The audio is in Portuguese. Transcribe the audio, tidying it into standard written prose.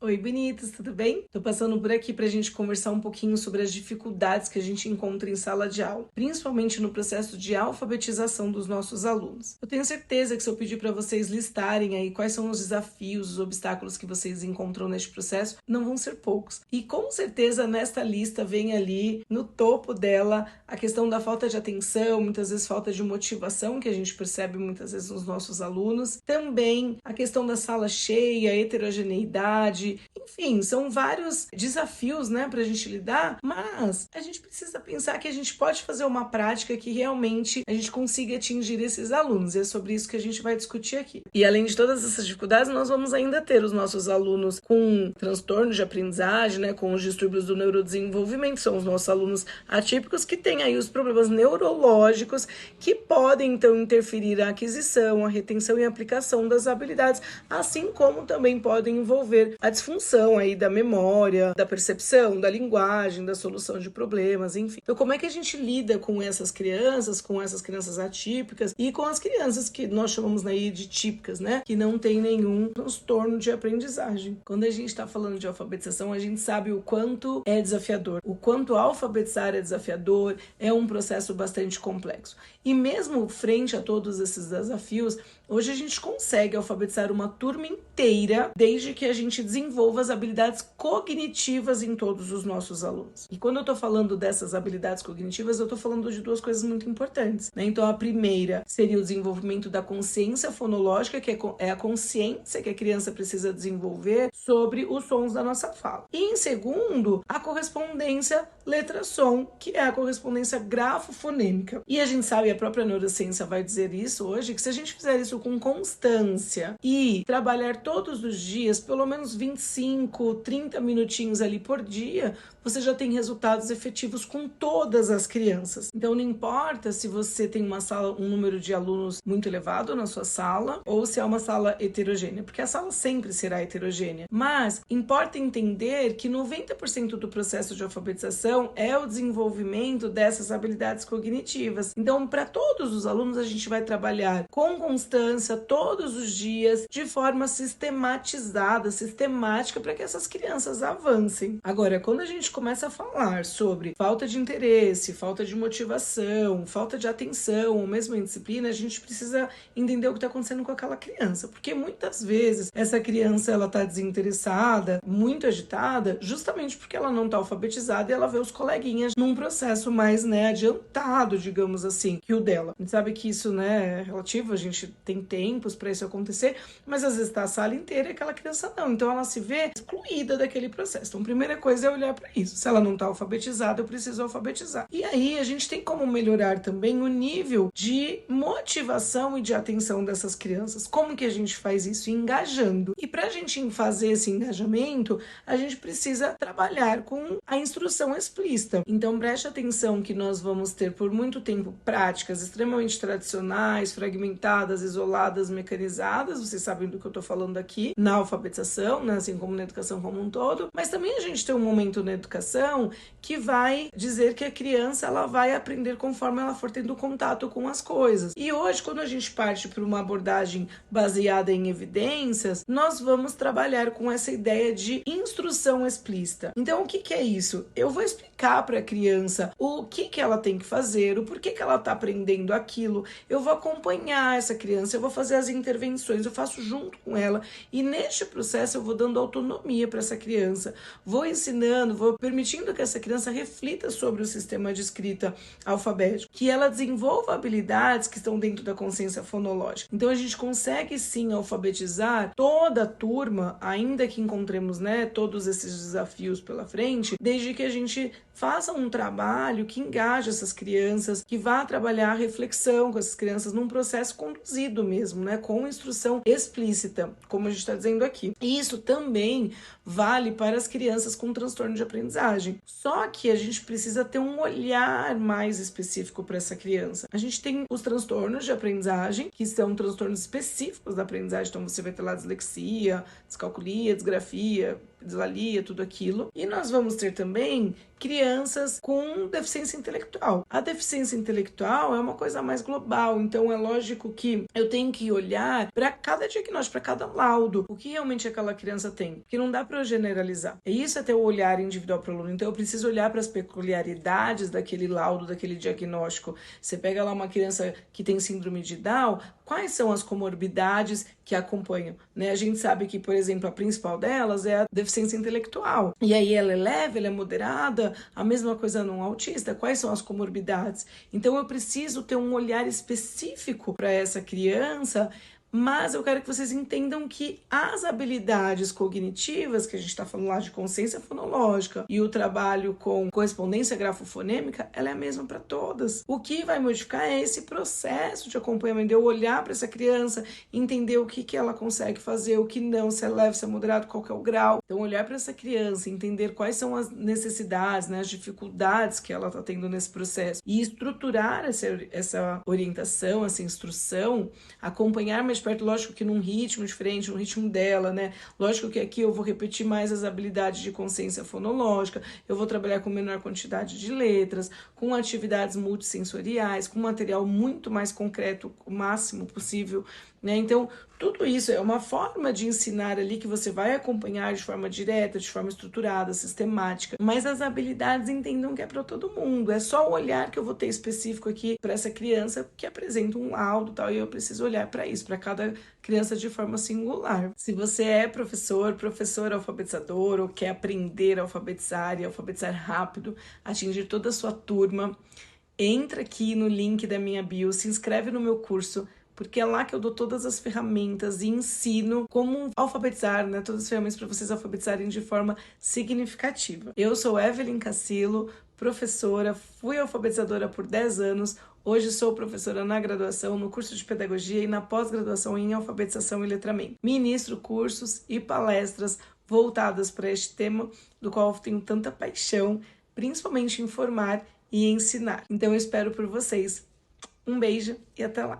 Oi, bonitos, tudo bem? Tô passando por aqui pra gente conversar um pouquinho sobre as dificuldades que a gente encontra em sala de aula, principalmente no processo de alfabetização dos nossos alunos. Eu tenho certeza que se eu pedir para vocês listarem aí quais são os desafios, os obstáculos que vocês encontram neste processo, não vão ser poucos. E com certeza nesta lista vem ali no topo dela a questão da falta de atenção, muitas vezes falta de motivação que a gente percebe muitas vezes nos nossos alunos. Também a questão da sala cheia, heterogeneidade. Enfim, são vários desafios, né, pra gente lidar, mas a gente precisa pensar que a gente pode fazer uma prática que realmente a gente consiga atingir esses alunos, e é sobre isso que a gente vai discutir aqui. E além de todas essas dificuldades, nós vamos ainda ter os nossos alunos com transtorno de aprendizagem, né, com os distúrbios do neurodesenvolvimento, são os nossos alunos atípicos que têm aí os problemas neurológicos que podem, então, interferir a aquisição, a retenção e a aplicação das habilidades, assim como também podem envolver a disfunção aí da memória, da percepção, da linguagem, da solução de problemas, enfim. Então, como é que a gente lida com essas crianças atípicas e com as crianças que nós chamamos aí de típicas, né? Que não tem nenhum transtorno de aprendizagem. Quando a gente está falando de alfabetização, a gente sabe o quanto é desafiador, o quanto alfabetizar é desafiador, é um processo bastante complexo. E mesmo frente a todos esses desafios, hoje a gente consegue alfabetizar uma turma inteira desde que a gente desenvolva as habilidades cognitivas em todos os nossos alunos. E quando eu estou falando dessas habilidades cognitivas, eu estou falando de duas coisas muito importantes, né? Então, a primeira seria o desenvolvimento da consciência fonológica, que é a consciência que a criança precisa desenvolver sobre os sons da nossa fala. E em segundo, a correspondência letra-som, que é a correspondência grafo-fonêmica. E a gente sabe, a própria neurociência vai dizer isso hoje, que se a gente fizer isso com constância e trabalhar todos os dias, pelo menos 25, 30 minutinhos ali por dia, você já tem resultados efetivos com todas as crianças. Então não importa se você tem uma sala, um número de alunos muito elevado na sua sala, ou se é uma sala heterogênea, porque a sala sempre será heterogênea. Mas importa entender que 90% do processo de alfabetização é o desenvolvimento dessas habilidades cognitivas. Então, para todos os alunos, a gente vai trabalhar com constância, todos os dias, de forma sistematizada, sistemática, para que essas crianças avancem. Agora, quando a gente começa a falar sobre falta de interesse, falta de motivação, falta de atenção, ou mesmo em disciplina, a gente precisa entender o que está acontecendo com aquela criança, porque muitas vezes essa criança ela está desinteressada, muito agitada, justamente porque ela não está alfabetizada e ela vê os coleguinhas num processo mais, adiantado, digamos assim, que o dela. A gente sabe que isso, é relativo, a gente tem tempos para isso acontecer, mas às vezes está a sala inteira e aquela criança não, então ela se vê excluída daquele processo. Então, a primeira coisa é olhar para isso. Se ela não está alfabetizada, eu preciso alfabetizar. E aí, a gente tem como melhorar também o nível de motivação e de atenção dessas crianças. Como que a gente faz isso? Engajando. E para a gente fazer esse engajamento, a gente precisa trabalhar com a instrução explícita. Então, preste atenção que nós vamos ter por muito tempo práticas extremamente tradicionais, fragmentadas, isoladas, mecanizadas. Vocês sabem do que eu estou falando aqui na alfabetização, assim como na educação como um todo. Mas também a gente tem um momento na educação que vai dizer que a criança ela vai aprender conforme ela for tendo contato com as coisas. E hoje, quando a gente parte para uma abordagem baseada em evidências, nós vamos trabalhar com essa ideia de instrução explícita. Então, o que é isso? Eu vou explicar para a criança o que ela tem que fazer, o porquê que ela está aprendendo aquilo. Eu vou acompanhar essa criança, eu vou fazer as intervenções, eu faço junto com ela. E neste processo eu vou dando autonomia para essa criança. Vou ensinando, vou permitindo que essa criança reflita sobre o sistema de escrita alfabético, que ela desenvolva habilidades que estão dentro da consciência fonológica. Então a gente consegue sim alfabetizar toda a turma, ainda que encontremos todos esses desafios pela frente, desde que a gente faça um trabalho que engaje essas crianças, que vá trabalhar a reflexão com essas crianças num processo conduzido mesmo, com instrução explícita, como a gente está dizendo aqui. E isso também vale para as crianças com transtorno de aprendizagem. Só que a gente precisa ter um olhar mais específico para essa criança. A gente tem os transtornos de aprendizagem, que são transtornos específicos da aprendizagem, então você vai ter lá dislexia, descalculia, disgrafia, dislalia, tudo aquilo. E nós vamos ter também crianças com deficiência intelectual. A deficiência intelectual é uma coisa mais global, então é lógico que eu tenho que olhar para cada diagnóstico, para cada laudo, o que realmente aquela criança tem, porque não dá para eu generalizar. E isso é ter o olhar individual para o aluno, então eu preciso olhar para as peculiaridades daquele laudo, daquele diagnóstico. Você pega lá uma criança que tem síndrome de Down, quais são as comorbidades que acompanham, né? A gente sabe que, por exemplo, a principal delas é a deficiência intelectual. E aí ela é leve, ela é moderada, a mesma coisa num autista. Quais são as comorbidades? Então eu preciso ter um olhar específico para essa criança, mas eu quero que vocês entendam que as habilidades cognitivas, que a gente está falando lá de consciência fonológica e o trabalho com correspondência grafofonêmica, ela é a mesma para todas. O que vai modificar é esse processo de acompanhamento, de eu olhar para essa criança, entender o que ela consegue fazer, o que não, se é leve, se é moderado, qual que é o grau. Então, olhar para essa criança, entender quais são as necessidades, né, as dificuldades que ela está tendo nesse processo e estruturar essa orientação, essa instrução, acompanhar mais de perto, lógico que num ritmo diferente, no ritmo dela, né? Lógico que aqui eu vou repetir mais as habilidades de consciência fonológica, eu vou trabalhar com menor quantidade de letras, com atividades multissensoriais, com material muito mais concreto, o máximo possível, né? Então, tudo isso é uma forma de ensinar ali que você vai acompanhar de forma direta, de forma estruturada, sistemática, mas as habilidades entendam que é para todo mundo. É só o olhar que eu vou ter específico aqui para essa criança que apresenta um laudo, tal, e eu preciso olhar para isso, para cada criança de forma singular. Se você é professor alfabetizador ou quer aprender a alfabetizar e alfabetizar rápido, atingir toda a sua turma, entra aqui no link da minha bio, se inscreve no meu curso, porque é lá que eu dou todas as ferramentas e ensino como alfabetizar, né? Todas as ferramentas para vocês alfabetizarem de forma significativa. Eu sou Evelyn Cassilo, professora, fui alfabetizadora por 10 anos, hoje sou professora na graduação, no curso de pedagogia e na pós-graduação em alfabetização e letramento. Ministro cursos e palestras voltadas para este tema, do qual eu tenho tanta paixão, principalmente em formar e ensinar. Então eu espero por vocês. Um beijo e até lá!